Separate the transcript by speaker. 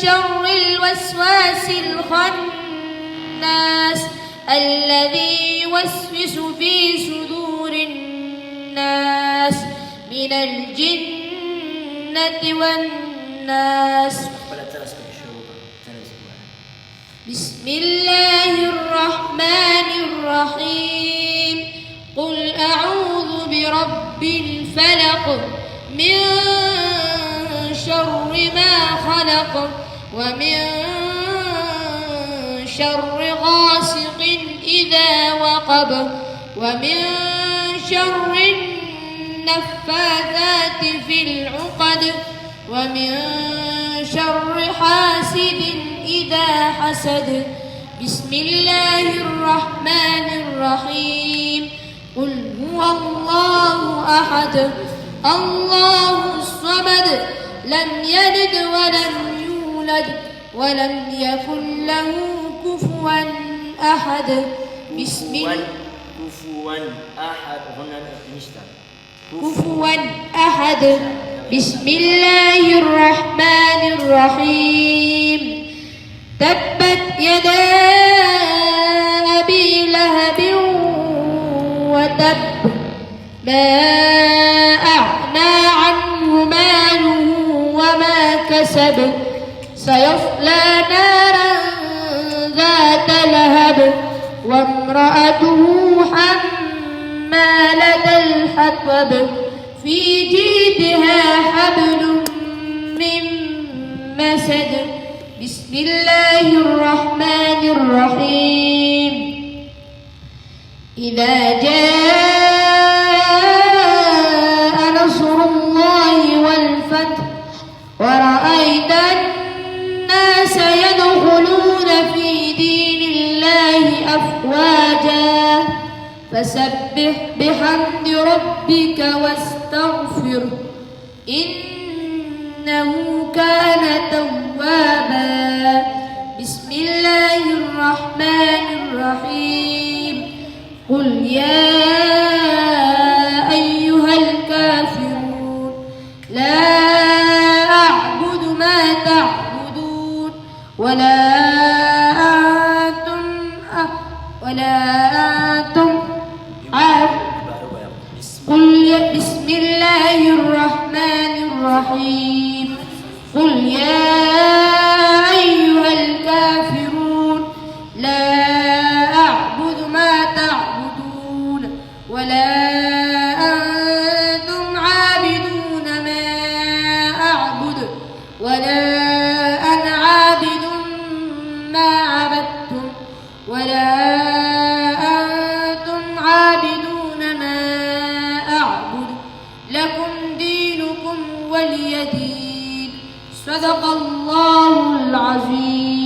Speaker 1: شر الوسواس الخناس الذي يوسوس في صدور الناس من الجنة والناس. بسم الله الرحمن الرحيم. قل أعوذ برب الفلق من شر ما خلق ومن شر غاسق إذا وقب ومن شر النفاثات في العقد ومن شر حاسد إذا حسد. بسم الله الرحمن الرحيم. قل هو الله أحد الله الصمد لم يلد ولم يولد ولم يكن له كفوا أحد. بسم الله كفوا أحد. بسم الله الرحمن الرحيم. تبت يدا أبي لهب وتب ما أغنى عنه ماله وما كسب سيصلى نارا ذات لهب وامرأته حمالة الحطب في جيدها حبل من مسد. بسم الله الرحمن الرحيم. إذا جاء نصر الله والفتح ورأيت الناس يدخلون في دين الله أفواجا فسبح بحمد ربك واستغفره إنه كان توابا. بسم الله الرحمن الرحيم. قل يا أيها الكافرون لا أعبد ما تعبدون ولا أنتم قل بسم الله الرحمن الرحيم. قل يا أيها الكافرون لا أعبد ما تعبدون ولا أنتم عابدون ما أعبد ولا أنا عابد ما عبدتم ولا أنتم عابدون ما أعبد لكم دينكم ولي دين. صدق الله العظيم.